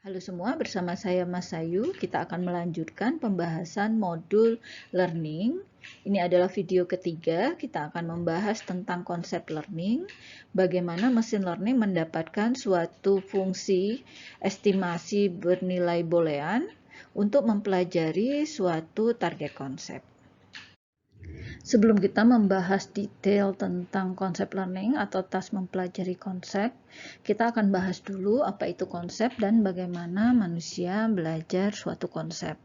Halo semua, bersama saya Mas Sayu. Kita akan melanjutkan pembahasan modul learning. Ini adalah video ketiga. Kita akan membahas tentang konsep learning, bagaimana mesin learning mendapatkan suatu fungsi estimasi bernilai boolean untuk mempelajari suatu target konsep. Sebelum kita membahas detail tentang konsep learning atau task mempelajari konsep, kita akan bahas dulu apa itu konsep dan bagaimana manusia belajar suatu konsep.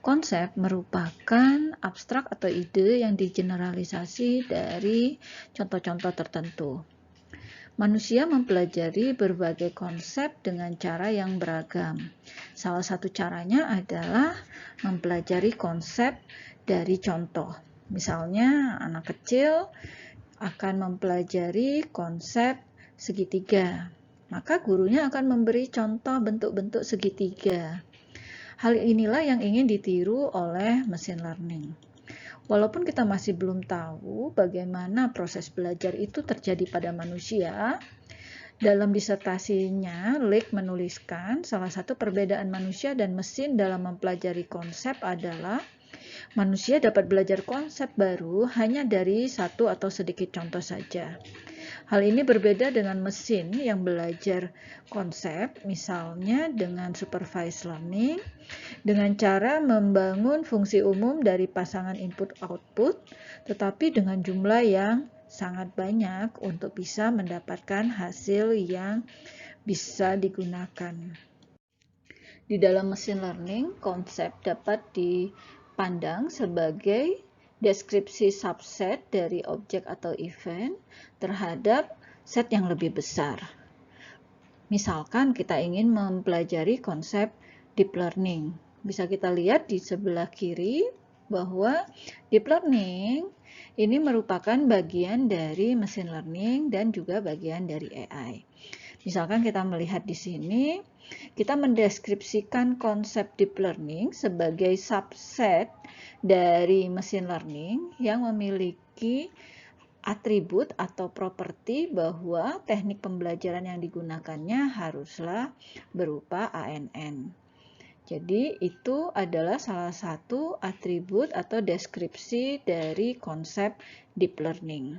Konsep merupakan abstrak atau ide yang digeneralisasi dari contoh-contoh tertentu. Manusia mempelajari berbagai konsep dengan cara yang beragam. Salah satu caranya adalah mempelajari konsep dari contoh. Misalnya, anak kecil akan mempelajari konsep segitiga. Maka gurunya akan memberi contoh bentuk-bentuk segitiga. Hal inilah yang ingin ditiru oleh mesin learning. Walaupun kita masih belum tahu bagaimana proses belajar itu terjadi pada manusia, dalam disertasinya, Leek menuliskan salah satu perbedaan manusia dan mesin dalam mempelajari konsep adalah manusia dapat belajar konsep baru hanya dari satu atau sedikit contoh saja. Hal ini berbeda dengan mesin yang belajar konsep, misalnya dengan supervised learning, dengan cara membangun fungsi umum dari pasangan input-output, tetapi dengan jumlah yang sangat banyak untuk bisa mendapatkan hasil yang bisa digunakan. Di dalam mesin learning, konsep dapat dipandang sebagai deskripsi subset dari objek atau event terhadap set yang lebih besar. Misalkan kita ingin mempelajari konsep deep learning. Bisa kita lihat di sebelah kiri bahwa deep learning ini merupakan bagian dari mesin learning dan juga bagian dari AI. Misalkan kita melihat di sini, kita mendeskripsikan konsep deep learning sebagai subset dari mesin learning yang memiliki atribut atau properti bahwa teknik pembelajaran yang digunakannya haruslah berupa ANN. Jadi itu adalah salah satu atribut atau deskripsi dari konsep deep learning.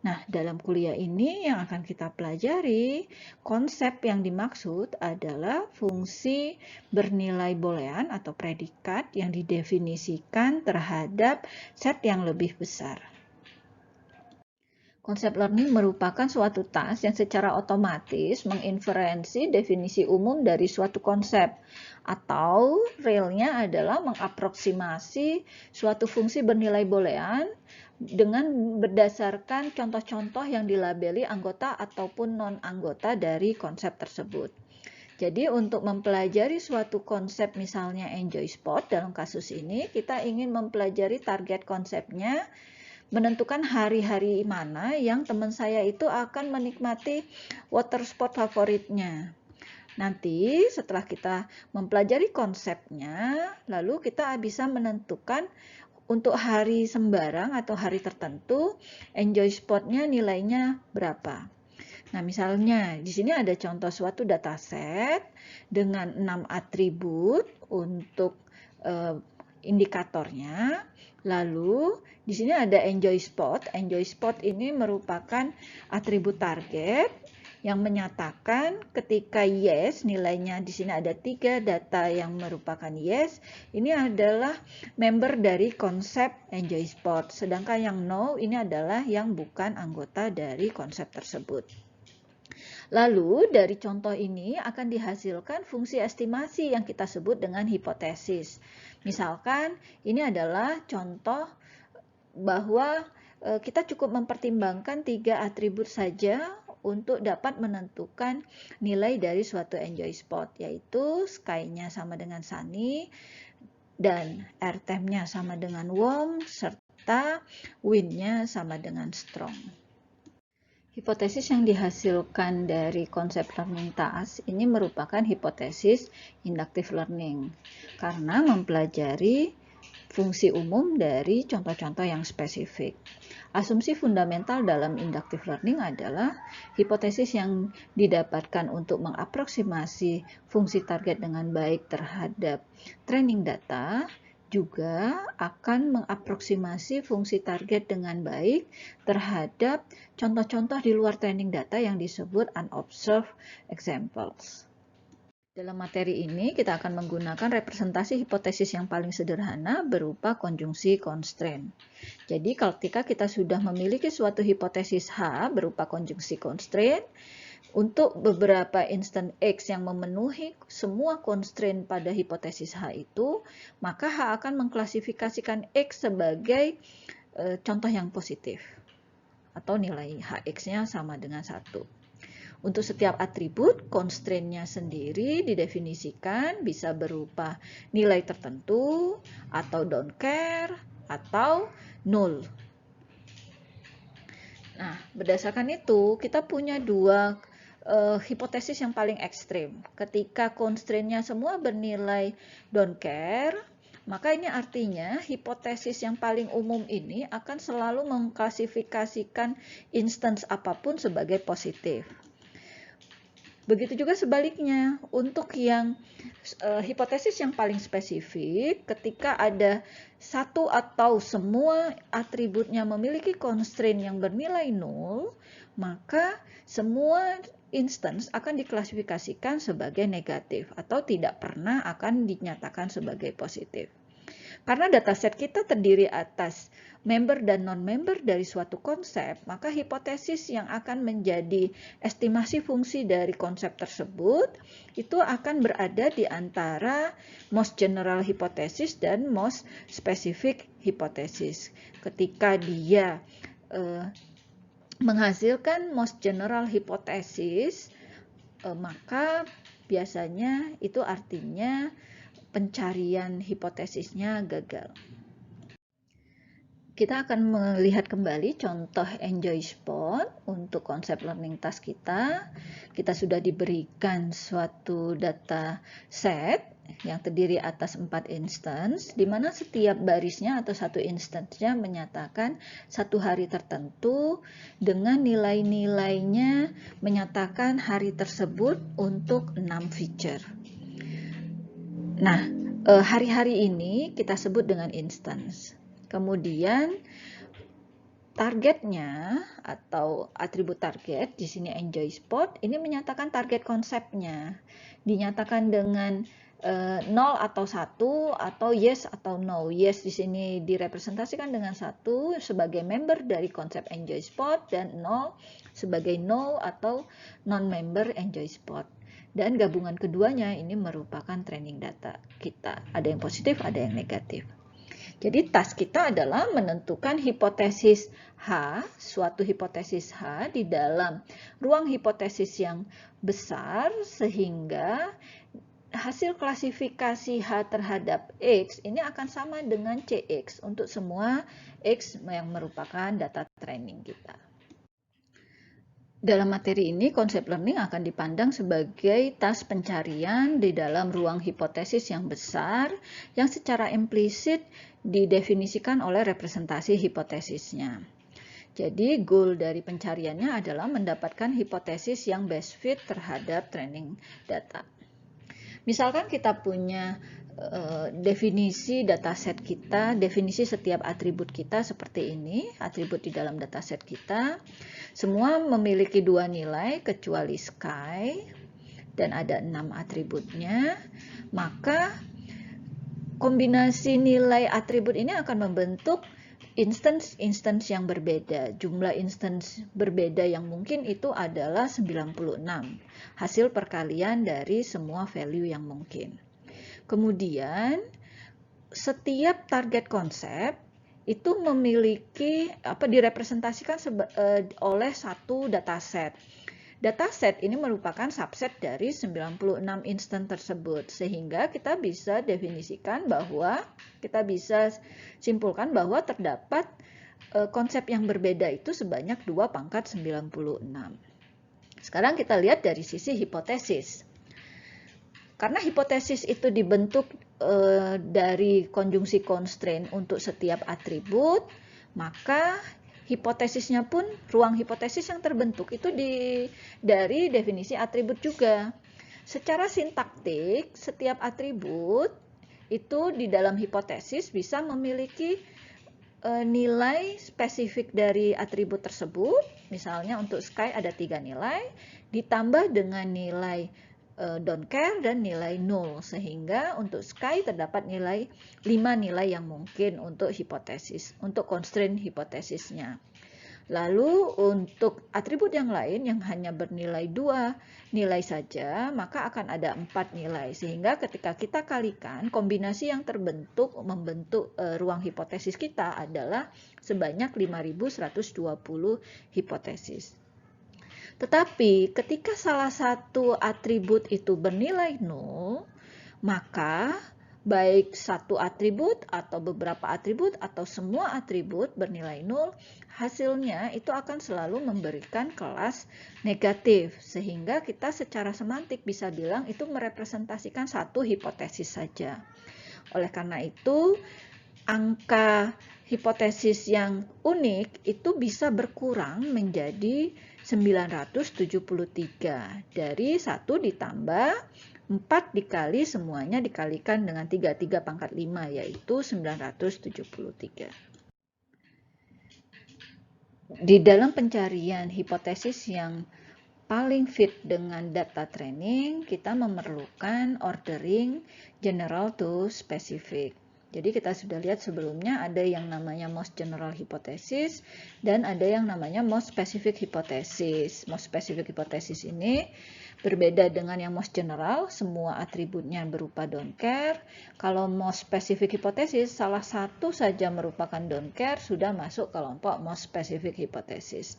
Nah, dalam kuliah ini yang akan kita pelajari, konsep yang dimaksud adalah fungsi bernilai boolean atau predikat yang didefinisikan terhadap set yang lebih besar. Konsep learning merupakan suatu task yang secara otomatis menginferensi definisi umum dari suatu konsep, atau realnya adalah mengaproksimasi suatu fungsi bernilai boolean dengan berdasarkan contoh-contoh yang dilabeli anggota ataupun non-anggota dari konsep tersebut. Jadi untuk mempelajari suatu konsep, misalnya enjoy spot, dalam kasus ini kita ingin mempelajari target konsepnya, menentukan hari-hari mana yang teman saya itu akan menikmati water sport favoritnya. Nanti setelah kita mempelajari konsepnya, lalu kita bisa menentukan untuk hari sembarang atau hari tertentu enjoy spotnya nilainya berapa. Nah, misalnya di sini ada contoh suatu dataset dengan 6 atribut untuk indikatornya. Lalu di sini ada enjoy spot. Enjoy spot ini merupakan atribut target yang menyatakan ketika yes, nilainya di sini ada 3 data yang merupakan yes, ini adalah member dari konsep enjoy spot. Sedangkan yang no ini adalah yang bukan anggota dari konsep tersebut. Lalu dari contoh ini akan dihasilkan fungsi estimasi yang kita sebut dengan hipotesis. Misalkan ini adalah contoh bahwa kita cukup mempertimbangkan 3 atribut saja untuk dapat menentukan nilai dari suatu enjoy spot, yaitu sky-nya sama dengan sunny dan air temp-nya sama dengan warm serta wind-nya sama dengan strong. Hipotesis yang dihasilkan dari konsep learning task ini merupakan hipotesis inductive learning karena mempelajari fungsi umum dari contoh-contoh yang spesifik. Asumsi fundamental dalam inductive learning adalah hipotesis yang didapatkan untuk mengaproksimasi fungsi target dengan baik terhadap training data juga akan mengaproksimasi fungsi target dengan baik terhadap contoh-contoh di luar training data yang disebut unobserved examples. Dalam materi ini, kita akan menggunakan representasi hipotesis yang paling sederhana berupa konjungsi constraint. Jadi, ketika kita sudah memiliki suatu hipotesis H berupa konjungsi constraint, untuk beberapa instant X yang memenuhi semua constraint pada hipotesis H itu, maka H akan mengklasifikasikan X sebagai contoh yang positif, atau nilai Hx-nya sama dengan 1. Untuk setiap atribut, constraint-nya sendiri didefinisikan bisa berupa nilai tertentu, atau don't care, atau null. Nah, berdasarkan itu, kita punya dua hipotesis yang paling ekstrim. Ketika constraint-nya semua bernilai don't care, maka ini artinya hipotesis yang paling umum ini akan selalu mengklasifikasikan instance apapun sebagai positif. Begitu juga sebaliknya, untuk yang hipotesis yang paling spesifik, ketika ada satu atau semua atributnya memiliki constraint yang bernilai 0, maka semua instance akan diklasifikasikan sebagai negatif atau tidak pernah akan dinyatakan sebagai positif. Karena dataset kita terdiri atas member dan non-member dari suatu konsep, maka hipotesis yang akan menjadi estimasi fungsi dari konsep tersebut itu akan berada di antara most general hypothesis dan most specific hypothesis. Ketika dia menghasilkan most general hypothesis, maka biasanya itu artinya pencarian hipotesisnya gagal. Kita akan melihat kembali contoh enjoy spot untuk konsep learning task kita. Kita sudah diberikan suatu data set yang terdiri atas 4 instance, di mana setiap barisnya atau satu instance-nya menyatakan satu hari tertentu dengan nilai-nilainya menyatakan hari tersebut untuk 6 feature. Nah, hari-hari ini kita sebut dengan instance. Kemudian targetnya atau atribut target di sini enjoy spot ini menyatakan target konsepnya. Dinyatakan dengan 0 atau 1 atau yes atau no. Yes di sini direpresentasikan dengan 1 sebagai member dari konsep enjoy spot dan 0 sebagai no atau non-member enjoy spot. Dan gabungan keduanya ini merupakan training data kita. Ada yang positif, ada yang negatif. Jadi task kita adalah menentukan hipotesis H, suatu hipotesis H di dalam ruang hipotesis yang besar sehingga hasil klasifikasi H terhadap X ini akan sama dengan CX untuk semua X yang merupakan data training kita. Dalam materi ini, konsep learning akan dipandang sebagai task pencarian di dalam ruang hipotesis yang besar yang secara implisit didefinisikan oleh representasi hipotesisnya. Jadi, goal dari pencariannya adalah mendapatkan hipotesis yang best fit terhadap training data. Misalkan kita punya definisi dataset kita, definisi setiap atribut kita seperti ini, atribut di dalam dataset kita. Semua memiliki 2 nilai kecuali sky dan ada 6 atributnya. Maka kombinasi nilai atribut ini akan membentuk instance yang berbeda. Jumlah instance berbeda yang mungkin itu adalah 96. Hasil perkalian dari semua value yang mungkin. Kemudian setiap target konsep itu memiliki direpresentasikan oleh satu dataset. Dataset ini merupakan subset dari 96 instan tersebut, sehingga kita bisa definisikan bahwa kita bisa simpulkan bahwa terdapat konsep yang berbeda itu sebanyak 2/96. Sekarang kita lihat dari sisi hipotesis. Karena hipotesis itu dibentuk dari konjungsi constraint untuk setiap atribut, maka hipotesisnya pun ruang hipotesis yang terbentuk itu dari definisi atribut juga. Secara sintaktik, setiap atribut itu di dalam hipotesis bisa memiliki nilai spesifik dari atribut tersebut. Misalnya untuk sky ada 3 nilai, ditambah dengan nilai don't care dan nilai null, sehingga untuk sky terdapat 5 nilai yang mungkin untuk hipotesis, untuk constraint hipotesisnya. Lalu untuk atribut yang lain yang hanya bernilai 2 nilai saja, maka akan ada 4 nilai. Sehingga ketika kita kalikan, kombinasi yang membentuk ruang hipotesis kita adalah sebanyak 5120 hipotesis. Tetapi ketika salah satu atribut itu bernilai 0, maka baik satu atribut atau beberapa atribut atau semua atribut bernilai 0, hasilnya itu akan selalu memberikan kelas negatif. Sehingga kita secara semantik bisa bilang itu merepresentasikan satu hipotesis saja. Oleh karena itu, angka hipotesis yang unik itu bisa berkurang menjadi 973 dari 1 ditambah 4 dikali semuanya dikalikan dengan 33 pangkat 5, yaitu 973. Di dalam pencarian hipotesis yang paling fit dengan data training, kita memerlukan ordering general to specific. Jadi kita sudah lihat sebelumnya ada yang namanya most general hypothesis dan ada yang namanya most specific hypothesis. Most specific hypothesis ini berbeda dengan yang most general, semua atributnya berupa don't care. Kalau most specific hypothesis, salah satu saja merupakan don't care, sudah masuk kelompok most specific hypothesis.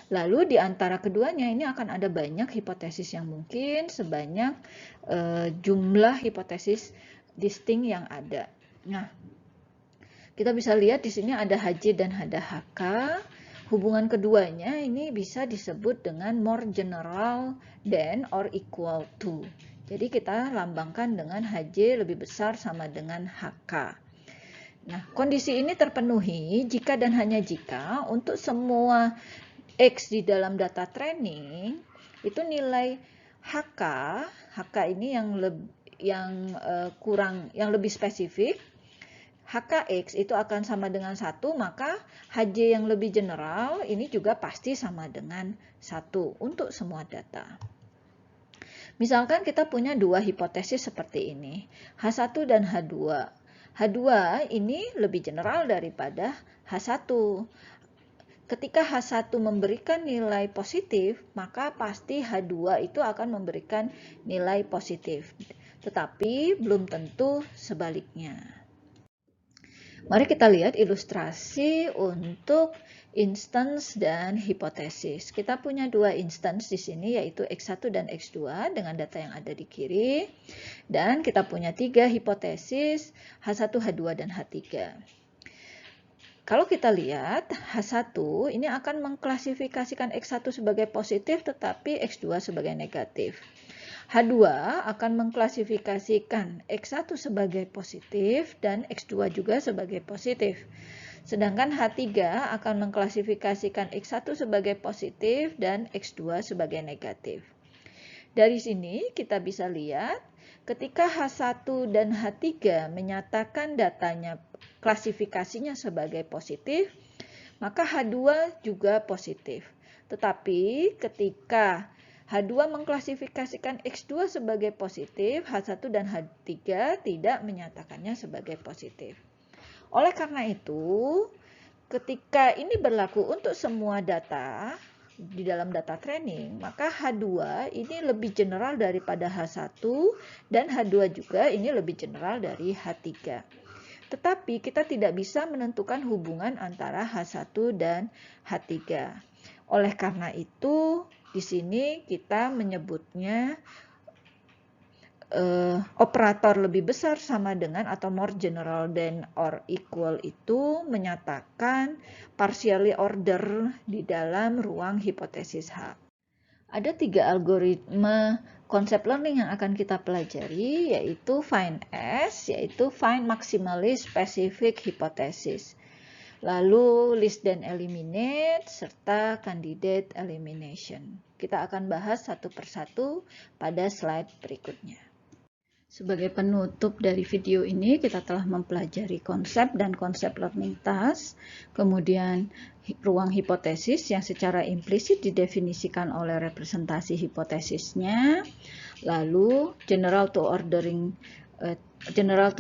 Lalu di antara keduanya ini akan ada banyak hipotesis yang mungkin, sebanyak jumlah hipotesis distinct yang ada. Nah, kita bisa lihat di sini ada HJ dan ada HK. Hubungan keduanya ini bisa disebut dengan more general than or equal to. Jadi kita lambangkan dengan HJ lebih besar sama dengan HK. Nah, kondisi ini terpenuhi jika dan hanya jika untuk semua X di dalam data training itu nilai HK ini yang lebih spesifik. HKX itu akan sama dengan 1, maka HJ yang lebih general ini juga pasti sama dengan 1 untuk semua data. Misalkan kita punya dua hipotesis seperti ini, H1 dan H2. H2 ini lebih general daripada H1. Ketika H1 memberikan nilai positif, maka pasti H2 itu akan memberikan nilai positif. Tetapi belum tentu sebaliknya. Mari kita lihat ilustrasi untuk instance dan hipotesis. Kita punya dua instance di sini, yaitu X1 dan X2 dengan data yang ada di kiri. Dan kita punya 3 hipotesis, H1, H2, dan H3. Kalau kita lihat, H1 ini akan mengklasifikasikan X1 sebagai positif, tetapi X2 sebagai negatif. H2 akan mengklasifikasikan X1 sebagai positif dan X2 juga sebagai positif. Sedangkan H3 akan mengklasifikasikan X1 sebagai positif dan X2 sebagai negatif. Dari sini kita bisa lihat ketika H1 dan H3 menyatakan datanya klasifikasinya sebagai positif, maka H2 juga positif. Tetapi ketika H2 mengklasifikasikan X2 sebagai positif, H1 dan H3 tidak menyatakannya sebagai positif. Oleh karena itu, ketika ini berlaku untuk semua data di dalam data training, maka H2 ini lebih general daripada H1 dan H2 juga ini lebih general dari H3. Tetapi kita tidak bisa menentukan hubungan antara H1 dan H3. Oleh karena itu, di sini kita menyebutnya operator lebih besar sama dengan atau more general than or equal itu menyatakan partially order di dalam ruang hipotesis H. Ada 3 algoritma konsep learning yang akan kita pelajari, yaitu FIND-S, yaitu Find Maximally Specific Hypothesis. Lalu list dan eliminate, serta candidate elimination. Kita akan bahas satu persatu pada slide berikutnya. Sebagai penutup dari video ini, kita telah mempelajari konsep dan konsep learning task, kemudian ruang hipotesis yang secara implisit didefinisikan oleh representasi hipotesisnya, lalu general to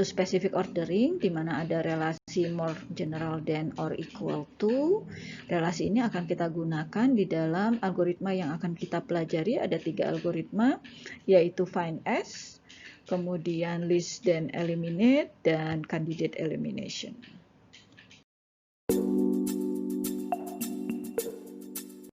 specific ordering, di mana ada relasi more general than or equal to. Relasi ini akan kita gunakan di dalam algoritma yang akan kita pelajari. Ada 3 algoritma, yaitu FIND-S, kemudian list dan eliminate, dan candidate elimination.